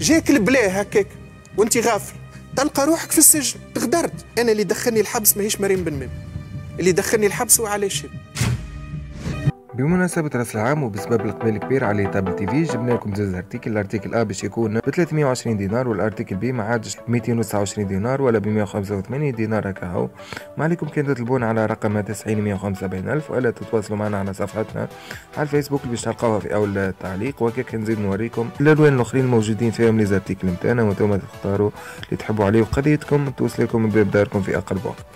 جاك البلاه هكاك وانت غافل تلقى روحك في السجن، تغدرت. انا اللي دخلني الحبس ماهيش مريم بن ميم، اللي دخلني الحبس هو علي شيب. بمناسبة رأس العام وبسبب الإقبال الكبير على تابل تي في جبنا لكم زوز ارتيكل. الارتيكل باش يكون ب 320 دينار والارتيكل بي ما عادش 229 دينار ولا ب 185 دينار هكا هو. ما عليكم كان تطلبون على رقم 90 175 ألف ولا تتواصلوا معنا على صفحتنا على الفيسبوك اللي باش تلقاوها في أول التعليق. وهكاك نزيد نوريكم الألوان الآخرين الموجودين فيهم لي زارتيكل نتاعنا وانتم تختاروا اللي تحبوا عليه وقضيتكم توصلكم من باب داركم في أقرب وقت.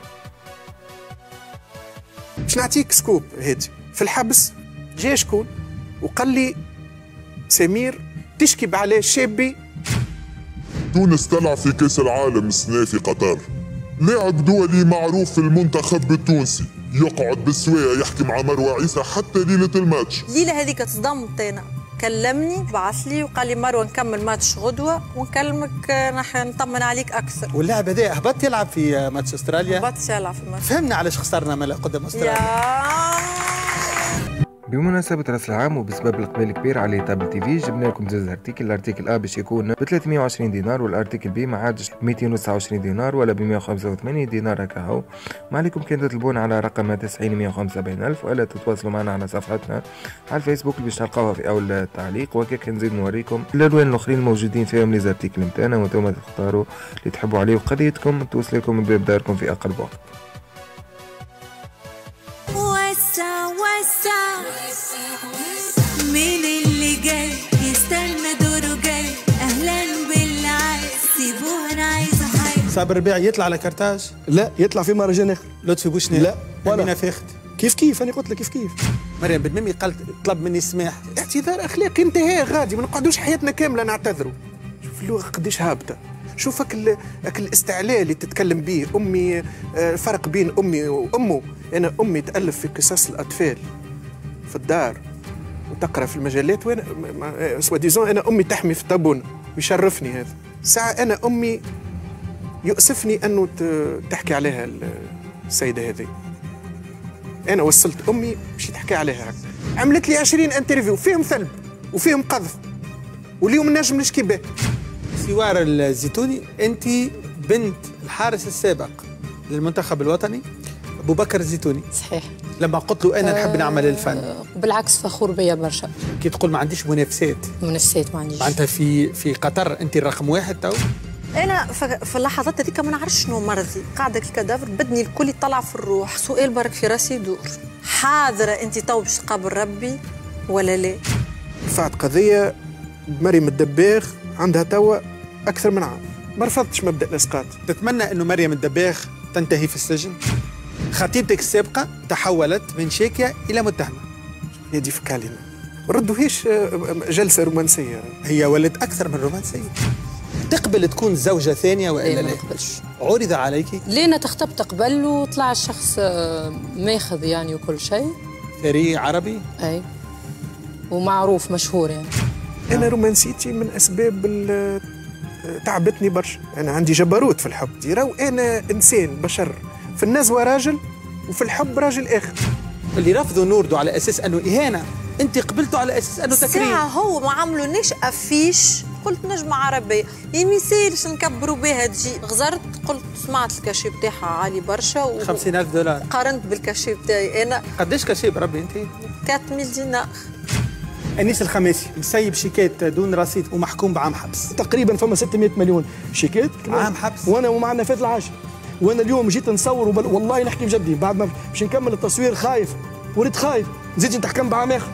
باش نعطيك سكوب هادي. في الحبس جا شكون وقال لي سمير تشكي على شابي. تونس تلعب في كأس العالم السنة في قطر. لاعب دولي معروف في المنتخب التونسي يقعد بالسوايع يحكي مع مروى عيسى حتى ليلة الماتش. الليلة هذيك تصدمت أنا، كلمني بعث لي وقال لي مروى نكمل ماتش غدوة ونكلمك نطمن عليك أكثر. واللاعب هذا هبط يلعب في ماتش أستراليا؟ هبط يلعب في الماتش. فهمنا علاش خسرنا قدام أستراليا. بمناسبة رأس العام وبسبب الإقبال الكبير على تابل تي في جبنا لكم زوز ارتيكل. الارتيكل باش يكون ب 320 دينار والارتيكل بي ما عادش 229 دينار ولا ب 185 دينار هكا هو. ما عليكم كان تطلبون على رقم 90 175 ألف ولا تتواصلوا معنا على صفحتنا على الفيسبوك اللي باش تلقاوها في أول التعليق. وهكاك نزيد نوريكم الألوان الآخرين الموجودين فيهم لي زارتيكل نتاعنا وانتم تختاروا اللي تحبوا عليه وقضيتكم توصلكم من باب داركم في أقرب وقت. مين اللي جاي يستنى دوره جاي؟ اهلا بالعايز سيبوه انا عايزه حاجه. صابر الربيع يطلع على كرتاج؟ لا يطلع في مهرجان اخر. لطفي بوشني؟ لا ولا فاخت؟ كيف انا قلت لك كيف مريم بن ميمي قالت طلب مني السماح. اعتذار اخلاقي انتهى غادي، ما نقعدوش حياتنا كامله نعتذروا. شوف اللغه قديش هابطه، شوف الاستعلاء اللي تتكلم به. امي، الفرق بين امي وامه. انا امي تالف في قصص الاطفال في الدار وتقرا في المجلات، وانا سوا ديزون انا امي تحمي في الطابونه ويشرفني هذا. ساعه انا امي يؤسفني انه تحكي عليها السيده هذه. انا وصلت امي باش تحكي عليها، عملت لي 20 انترفيو فيهم ثلب وفيهم قذف، واليوم نجم نشكي به. سوار الزيتوني، انت بنت الحارس السابق للمنتخب الوطني ابو بكر الزيتوني. صحيح. لما قلت له انا نحب نعمل الفن بالعكس فخور بيا برشا. كي تقول ما عنديش منافسات ما عنديش معناتها في قطر انت الرقم واحد تو. انا في اللحظات هذيك ما نعرفش شنو مرضي، قاعده كالكدافر بدني الكل يطلع في الروح. سؤال برك في راسي يدور، حاضره انت تو باش تقابل ربي ولا لا؟ رفعت قضيه مريم الدباغ عندها توا اكثر من عام، ما رفضتش مبدا الاسقاط. تتمنى انه مريم الدباغ تنتهي في السجن؟ خطيبتك السابقه تحولت من شاكيه الى متهمه. يدي في كلمه ردوهاش جلسه رومانسيه. هي ولت اكثر من رومانسيه. تقبل تكون زوجه ثانيه والا لا؟ ما نقبلش. عرض عليك؟ لينا تخطبت قبل وطلع الشخص ماخذ يعني وكل شيء. ثري عربي؟ اي ومعروف مشهور يعني. انا رومانسيتي من اسباب تعبتني برشا. انا عندي جبروت في الحب، راهو انا انسان بشر، في النزوه راجل وفي الحب راجل اخر. اللي رفضوا نوردوا على اساس انه اهانه، انت قبلتوا على اساس انه تكريم. ساعه هو ما عملونيش افيش، قلت نجمه عربيه يعني ما يصيرش نكبروا بها تجي. غزرت قلت سمعت الكاشي بتاعها عالي برشا 50,000 دولار. قارنت بالكاشي بتاعي انا. قداش كاشي بربي انت؟ 4000 دينار. أنيس الخماسي مسيب شيكات دون رصيد ومحكوم بعام حبس. تقريبا فما 600 مليون شيكات عام حبس. وانا ومع نفاذ العاشر. وانا اليوم جيت نصور والله نحكي بجدي، بعد ما باش نكمل التصوير خايف وليت خايف نزيد نتحكم بعام اخر.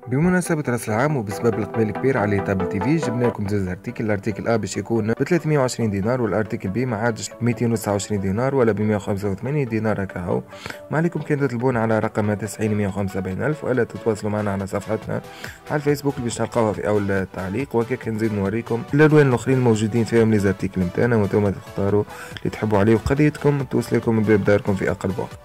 بمناسبة رأس العام وبسبب الإقبال الكبير على تابل تي في جبنا لكم زوز ارتيكل. الارتيكل باش يكون ب 320 دينار والارتيكل بي ما عادش 229 دينار ولا ب 185 دينار هكا هو. ما عليكم كان تطلبون على رقم 90 175 ألف ولا تتواصلوا معنا على صفحتنا على الفيسبوك اللي باش تلقاوها في أول التعليق. وهكاك نزيد نوريكم الألوان الآخرين الموجودين فيهم لي زارتيكل نتاعنا وانتم تختاروا اللي تحبوا عليه وقضيتكم توصلكم من باب داركم في أقرب وقت.